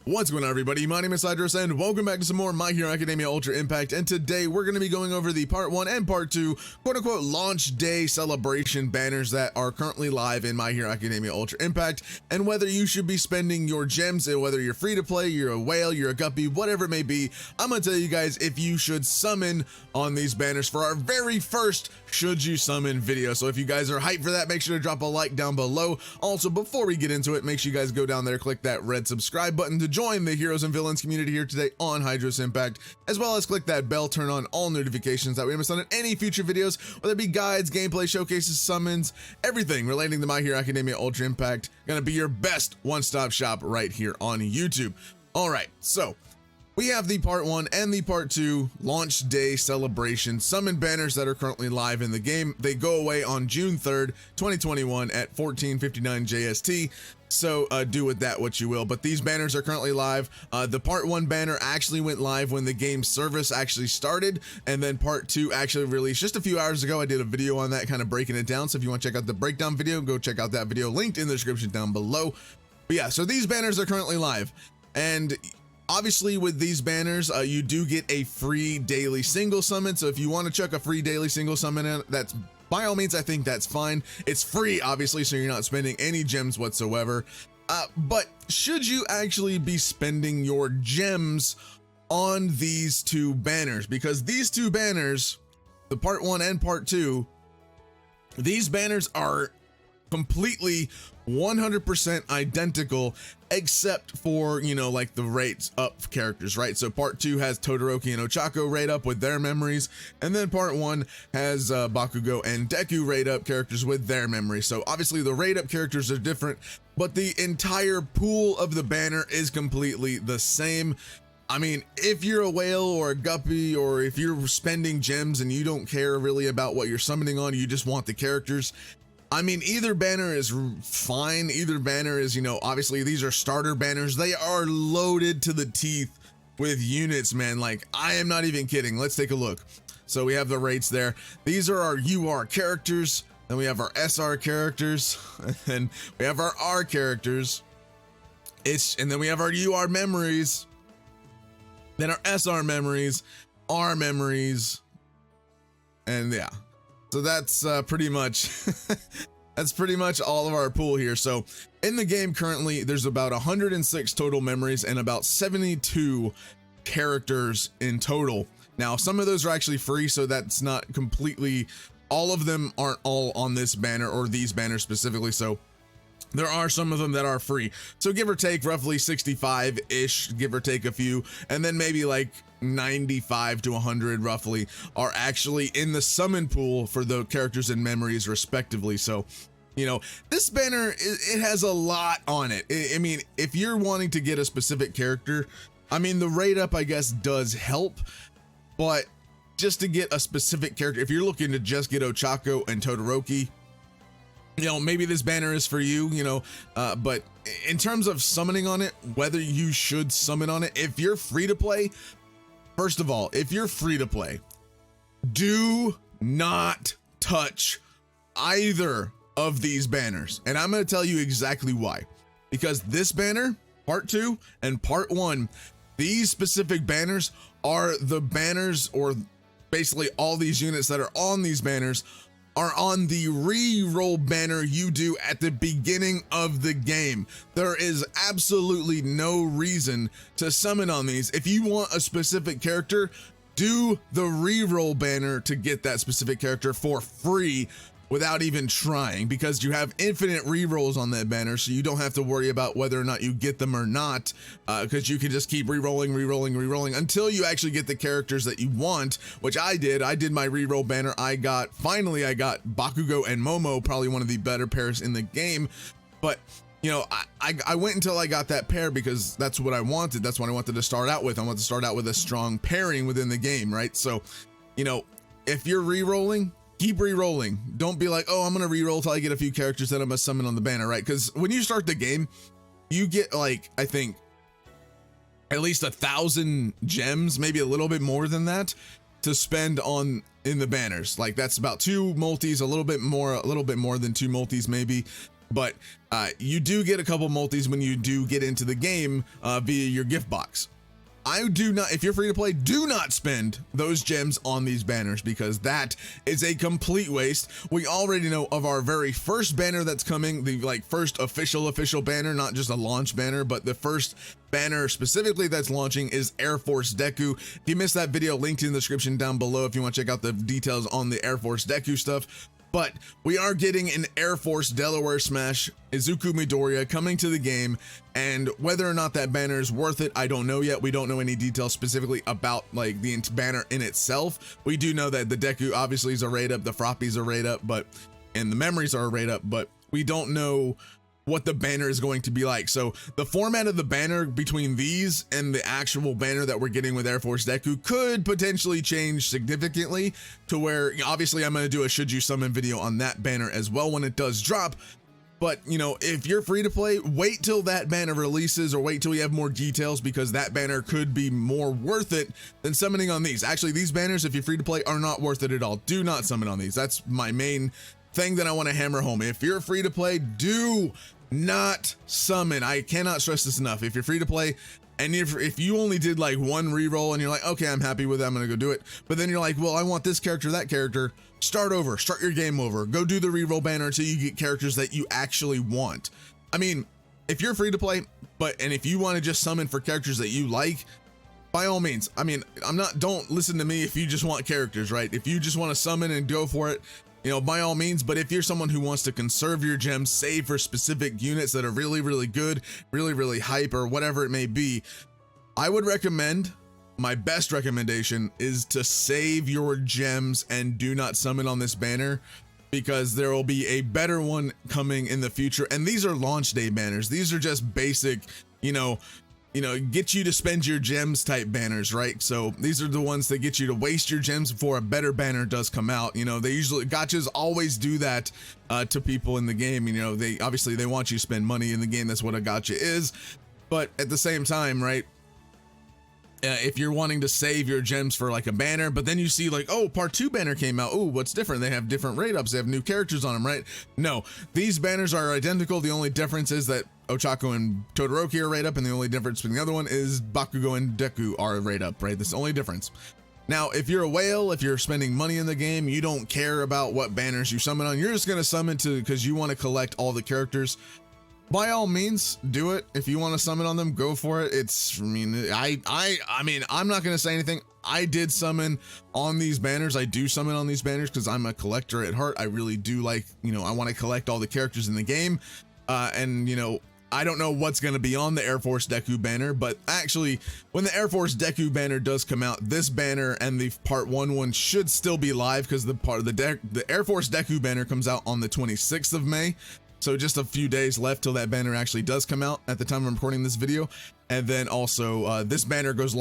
What's going on, everybody? My name is Idris, and welcome back to some more My Hero Academia Ultra Impact. And today we're going to be going over the Part 1 and Part 2 quote-unquote launch day celebration banners that are currently live in My Hero Academia Ultra Impact, and whether you should be spending your gems, and whether you're free to play, you're a whale, you're a guppy, whatever it may be. I'm going to tell you guys if you should summon on these banners for our very first Should You Summon video. So if you guys are hyped for that, make sure to drop a like down below. Also, before we get into it, make sure you guys go down there, click that red subscribe button to join the heroes and villains community here today on Hydros Impact, as well as click that bell, turn on all notifications that we haven't done in any future videos, whether it be guides, gameplay, showcases, summons, everything relating to My Hero Academia Ultra Impact. Gonna be your best one-stop shop right here on YouTube. All right, so we have the Part 1 and the Part 2 launch day celebration summon banners that are currently live in the game. They go away on June 3rd, 2021 at 14:59 JST. So do with that what you will, but these banners are currently live. The Part 1 banner actually went live when the game service actually started, and then Part 2 actually released just a few hours ago. I did a video on that, kind of breaking it down. So if you want to check out the breakdown video, go check out that video linked in the description down below. But yeah, so these banners are currently live, and obviously with these banners, you do get a free daily single summon. So if you want to chuck a free daily single summon in, that's by all means, I think that's fine. It's free, obviously, so you're not spending any gems whatsoever. But should you actually be spending your gems on these two banners? Because these two banners, the Part 1 and Part 2, these banners are completely 100% identical, except for, you know, like the rates up characters, right? So Part 2 has Todoroki and Ochako rate up with their memories, and then Part 1 has Bakugo and Deku rate up characters with their memories. So obviously the rate up characters are different, but the entire pool of the banner is completely the same. I mean, if you're a whale or a guppy, or if you're spending gems and you don't care really about what you're summoning on, you just want the characters, I mean, either banner is fine. Either banner is, you know, obviously these are starter banners. They are loaded to the teeth with units, man. Like, I am not even kidding. Let's take a look. So we have the rates there. These are our UR characters. Then we have our SR characters. And then we have our R characters. And then we have our UR memories. Then our SR memories, R memories. And yeah. So that's pretty much that's pretty much all of our pool here. So in the game currently, there's about 106 total memories and about 72 characters in total. Now, some of those are actually free, so that's not completely, all of them aren't all on this banner or these banners specifically. So there are some of them that are free. So give or take roughly 65-ish, give or take a few, and then maybe like 95 to 100 roughly are actually in the summon pool for the characters and memories respectively. So, you know, this banner, it has a lot on it. I mean, if you're wanting to get a specific character, I mean, the rate up, I guess, does help, but just to get a specific character, if you're looking to just get Ochako and Todoroki, you know, maybe this banner is for you, you know, but in terms of summoning on it, whether you should summon on it, if you're free to play, first of all, if you're free to play, do not touch either of these banners. And I'm going to tell you exactly why. Because this banner, Part 2 and Part 1, these specific banners are the banners, or basically all these units that are on these banners are on the re-roll banner you do at the beginning of the game. There is absolutely no reason to summon on these. If you want a specific character, do the re-roll banner to get that specific character for free without even trying, because you have infinite re-rolls on that banner, so you don't have to worry about whether or not you get them or not, because you can just keep re-rolling until you actually get the characters that you want, which I did my re-roll banner. Finally I got Bakugo and Momo, probably one of the better pairs in the game. But you know, I went until I got that pair because that's what I wanted. That's what I wanted to start out with. I wanted to start out with a strong pairing within the game, right? So, you know, if you're re-rolling, keep re-rolling. Don't be like, oh, I'm gonna re-roll till I get a few characters that I'm gonna summon on the banner, right? Because when you start the game, you get like, I think at least 1,000 gems, maybe a little bit more than that, to spend on in the banners. Like that's about 2 multis, a little bit more than 2 multis maybe. but you do get a couple multis when you do get into the game via your gift box. I do not, if you're free to play, do not spend those gems on these banners, because that is a complete waste. We already know of our very first banner that's coming, the first official banner, not just a launch banner, but the first banner specifically that's launching is Air Force Deku. If you missed that video, linked in the description down below if you want to check out the details on the Air Force Deku stuff. But we are getting an Air Force Delaware Smash Izuku Midoriya coming to the game, and whether or not that banner is worth it, I don't know yet. We don't know any details specifically about like the banner in itself. We do know that the Deku obviously is a rate up, the Frappies are rate up, and the memories are a rate up, but we don't know what the banner is going to be like. So the format of the banner between these and the actual banner that we're getting with Air Force Deku could potentially change significantly, to where obviously I'm going to do a should you summon video on that banner as well when it does drop. But you know, if you're free to play, wait till that banner releases, or wait till we have more details, because that banner could be more worth it than summoning on these. Actually, these banners, if you're free to play, are not worth it at all. Do not summon on these. That's my main thing that I want to hammer home. If you're free to play, do not summon. I cannot stress this enough. If you're free to play, and if you only did like one reroll and you're like, okay, I'm happy with it, I'm gonna go do it, but then you're like, well, I want this character, that character, start over, start your game over, go do the reroll banner until you get characters that you actually want. I mean, if you're free to play, and if you want to just summon for characters that you like, by all means. I mean, don't listen to me if you just want characters, right? If you just want to summon and go for it, you know, by all means. But if you're someone who wants to conserve your gems, save for specific units that are really, really good, really, really hype, or whatever it may be, I would recommend, my best recommendation is to save your gems and do not summon on this banner, because there will be a better one coming in the future. And these are launch day banners. These are just basic, you know, get you to spend your gems type banners, right? So these are the ones that get you to waste your gems before a better banner does come out. You know, they usually, gotchas always do that to people in the game. You know, they obviously want you to spend money in the game. That's what a gotcha is. But at the same time, right, if you're wanting to save your gems for like a banner, but then you see like, oh, part 2 banner came out. Oh, what's different? They have different rate ups. They have new characters on them, right? No, these banners are identical. The only difference is that Ochako and Todoroki are rate up, and the only difference between the other one is Bakugo and Deku are rate up, right? That's the only difference. Now, if you're a whale, if you're spending money in the game, you don't care about what banners you summon on. You're just going to summon because you want to collect all the characters. By all means, do it. If you want to summon on them, go for it. It's, I mean, I'm not going to say anything. I did summon on these banners. I do summon on these banners because I'm a collector at heart. I really do like, you know, I want to collect all the characters in the game. And, you know, I don't know what's going to be on the Air Force Deku banner, but actually, when the Air Force Deku banner does come out, this banner and the part 1 one should still be live, because the Air Force Deku banner comes out on the 26th of May. So just a few days left till that banner actually does come out at the time I'm recording this video. And then also this banner goes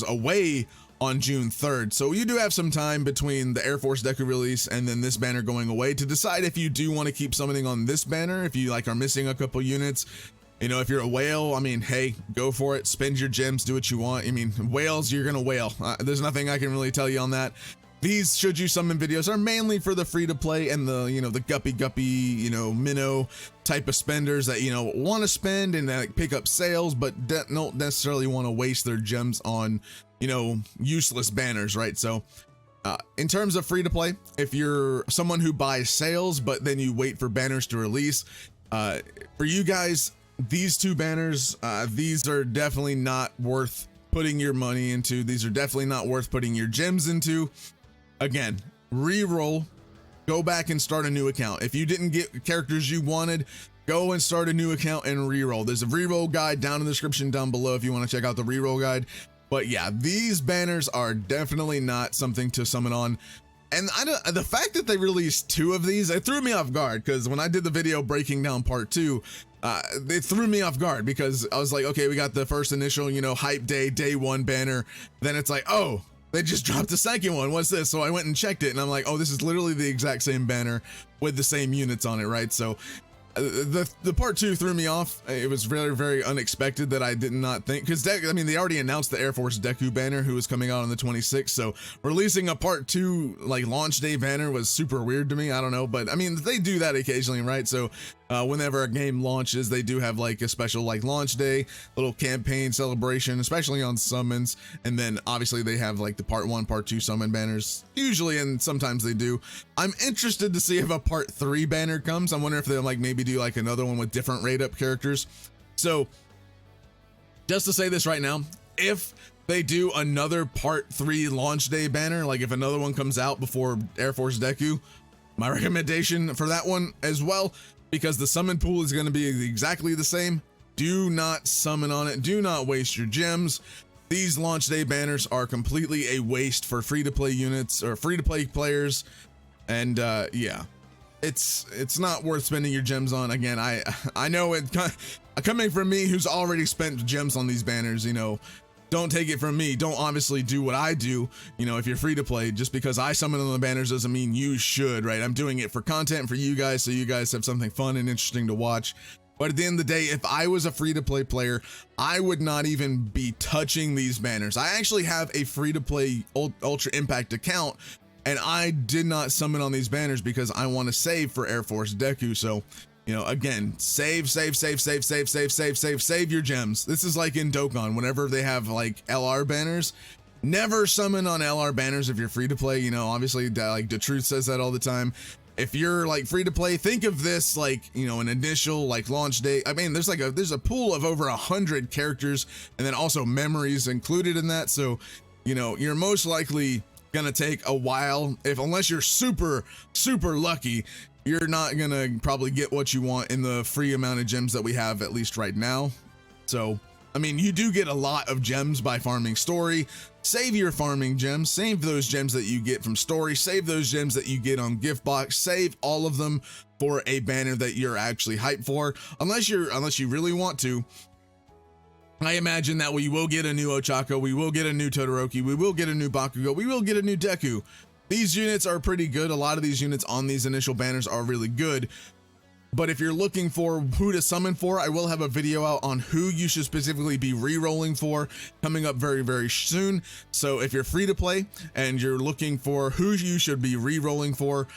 away on June 3rd. So you do have some time between the Air Force Deku release and then this banner going away to decide if you do want to keep summoning on this banner, if you like are missing a couple units. You know, if you're a whale, I mean, hey, go for it, spend your gems, do what you want. I mean, whales, you're gonna whale. There's nothing I can really tell you on that. These should you summon videos are mainly for the free to play and the, you know, the guppy, you know, minnow type of spenders that, you know, want to spend and like pick up sales, but don't necessarily want to waste their gems on, you know, useless banners, right? So in terms of free to play, if you're someone who buys sales, but then you wait for banners to release, for you guys, these 2 banners, these are definitely not worth putting your money into. These are definitely not worth putting your gems into. Again, re-roll, go back and start a new account. If you didn't get characters you wanted, go and start a new account and re-roll. There's a re-roll guide down in the description down below if you want to check out the re-roll guide. But yeah, these banners are definitely not something to summon on. And the fact that they released 2 of these, it threw me off guard, because when I did the video breaking down part 2, it threw me off guard, because I was like, okay, we got the first initial, you know, hype day 1 banner. Then it's like, oh, they just dropped the second one. What's this? So I went and checked it, and I'm like, oh, this is literally the exact same banner with the same units on it, right? So the part 2 threw me off. It was very, very unexpected that I did not think, because I mean, they already announced the Air Force Deku banner, who was coming out on the 26th. So releasing a part 2 like launch day banner was super weird to me. I don't know, but I mean, they do that occasionally, right? So Whenever a game launches, they do have like a special like launch day, little campaign celebration, especially on summons. And then obviously they have like the part 1, part 2 summon banners usually, and sometimes they do. I'm interested to see if a part 3 banner comes. I wonder if they'll like maybe do like another one with different rate up characters. So just to say this right now, if they do another part 3 launch day banner, like if another one comes out before Air Force Deku, my recommendation for that one as well, because the summon pool is going to be exactly the same, do not summon on it. Do not waste your gems. These launch day banners are completely a waste for free-to-play units or free-to-play players. And yeah, it's not worth spending your gems on. Again, I know it coming from me, who's already spent gems on these banners, you know, don't take it from me. Don't obviously do what I do. You know, if you're free to play, just because I summon on the banners doesn't mean you should, right? I'm doing it for content for you guys, so you guys have something fun and interesting to watch. But at the end of the day, if I was a free to play player, I would not even be touching these banners. I actually have a free to play Ultra Impact account, and I did not summon on these banners because I want to save for Air Force Deku. So, you know, again, save your gems. This is like in Dokkan, whenever they have like LR banners, never summon on LR banners if you're free to play. You know, obviously like the truth says that all the time. If you're like free to play, think of this like, you know, an initial like launch day. I mean, there's a pool of over 100 characters and then also memories included in that. So, you know, you're most likely gonna take a while, unless you're super lucky. You're not gonna probably get what you want in the free amount of gems that we have, at least right now. So, I mean, you do get a lot of gems by farming story. Save your farming gems, save those gems that you get from story, save those gems that you get on gift box, save all of them for a banner that you're actually hyped for. Unless you really want to. I imagine that we will get a new Ochako, we will get a new Todoroki, we will get a new Bakugo, we will get a new Deku. These units are pretty good. A lot of these units on these initial banners are really good. But if you're looking for who to summon for, I will have a video out on who you should specifically be re-rolling for coming up very soon. So if you're free to play and you're looking for who you should be re-rolling for,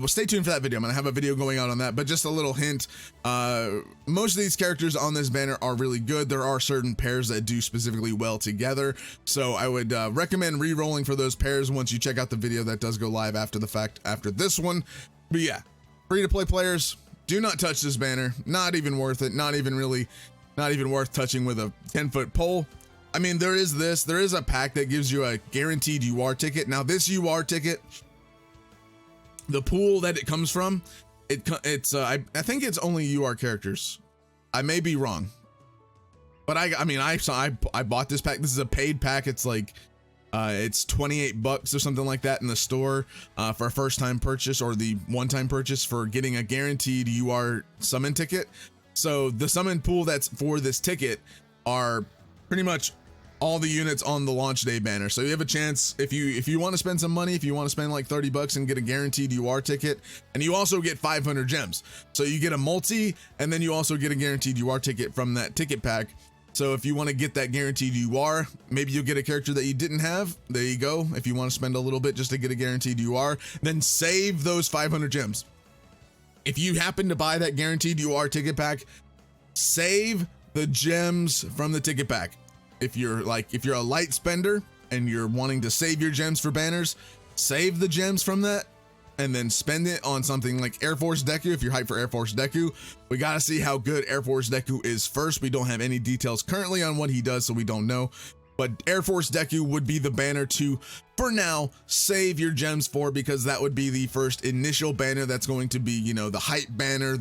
stay tuned for that video. I'm gonna have a video going out on that, but just a little hint, most of these characters on this banner are really good. There are certain pairs that do specifically well together. So I would recommend re-rolling for those pairs once you check out the video that does go live after the fact, after this one. But yeah, free to play players, do not touch this banner. Not even worth it. Not even worth touching with a 10-foot pole. I mean, there is a pack that gives you a guaranteed UR ticket. Now this UR ticket, the pool that it comes from, I think it's only UR characters. I may be wrong, but I bought this pack. This is a paid pack. It's like, it's $28 or something like that in the store for a first-time purchase, or the one-time purchase for getting a guaranteed UR summon ticket. So the summon pool that's for this ticket are pretty much all the units on the launch day banner. So you have a chance if you want to spend some money, if you want to spend like $30 and get a guaranteed UR ticket, and you also get 500 gems. So you get a multi, and then you also get a guaranteed UR ticket from that ticket pack. So if you want to get that guaranteed UR, maybe you'll get a character that you didn't have. There you go. If you want to spend a little bit just to get a guaranteed UR, then save those 500 gems. If you happen to buy that guaranteed UR ticket pack, save the gems from the ticket pack. If you're a light spender and you're wanting to save your gems for banners, save the gems from that and then spend it on something like Air Force Deku. If you're hyped for Air Force Deku, we got to see how good Air Force Deku is first. We don't have any details currently on what he does, so we don't know. But Air Force Deku would be the banner to, for now, save your gems for, because that would be the first initial banner that's going to be, you know, the hype banner,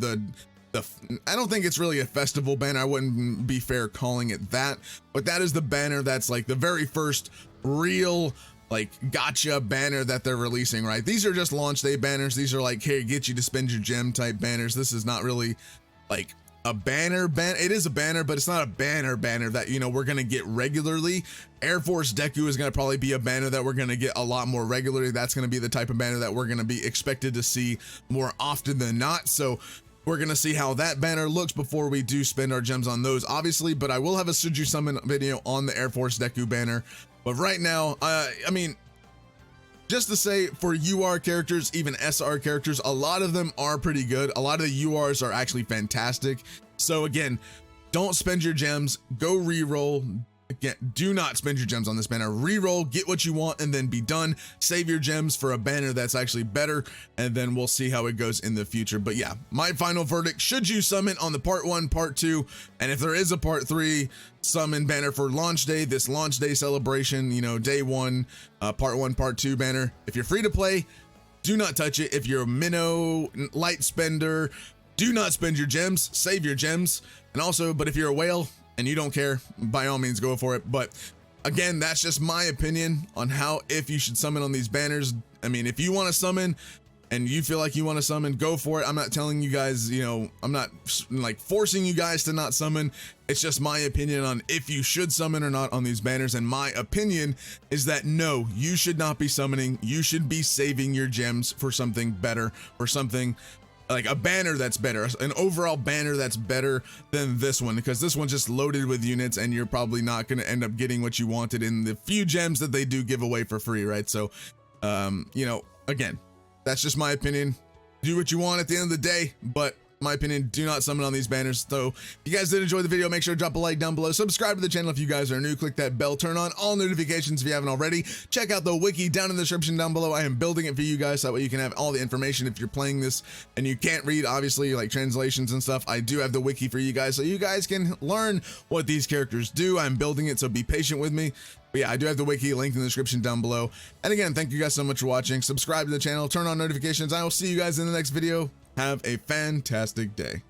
I don't think it's really a festival banner. I wouldn't be fair calling it that, but that is the banner that's like the very first real like gotcha banner that they're releasing, right? These are just launch day banners. These are like, hey, get you to spend your gem type banners. This is not really like a banner. It is a banner, but it's not a banner that, you know, we're gonna get regularly. Air Force Deku is gonna probably be a banner that we're gonna get a lot more regularly. That's gonna be the type of banner that we're gonna be expected to see more often than not. So we're gonna see how that banner looks before we do spend our gems on those, obviously. But I will have a Suju Summon video on the Air Force Deku banner. But right now, I mean, just to say, for UR characters, even SR characters, a lot of them are pretty good. A lot of the URs are actually fantastic. So again, don't spend your gems, go reroll. Again, do not spend your gems on this banner. Reroll, get what you want, and then be done. Save your gems for a banner that's actually better, and then we'll see how it goes in the future. But yeah, my final verdict, should you summon on the part 1, part 2, and if there is a part 3 summon banner for launch day, this launch day celebration, you know, day 1, part 1, part 2 banner, if you're free to play, do not touch it. If you're a minnow light spender, do not spend your gems, save your gems. And also, but if you're a whale and you don't care, by all means go for it. But again, that's just my opinion on how, if you should summon on these banners. I mean, if you want to summon and you feel like you want to summon, go for it. I'm not telling you guys, you know, I'm not like forcing you guys to not summon. It's just my opinion on if you should summon or not on these banners. And my opinion is that no, you should not be summoning. You should be saving your gems for something better, or something like a banner that's better, an overall banner that's better than this one, because this one's just loaded with units and you're probably not going to end up getting what you wanted in the few gems that they do give away for free, right? So, you know, again, that's just my opinion. Do what you want at the end of the day, but my opinion, do not summon on these banners. So if you guys did enjoy the video, make sure to drop a like down below, subscribe to the channel if you guys are new, click that bell, turn on all notifications if you haven't already. Check out the wiki down in the description down below. I am building it for you guys, so that way you can have all the information if you're playing this and you can't read, obviously, like translations and stuff. I do have the wiki for you guys, so you guys can learn what these characters do. I'm building it, so be patient with me. But yeah, I do have the wiki linked in the description down below. And again, thank you guys so much for watching. Subscribe to the channel, turn on notifications. I will see you guys in the next video. Have a fantastic day.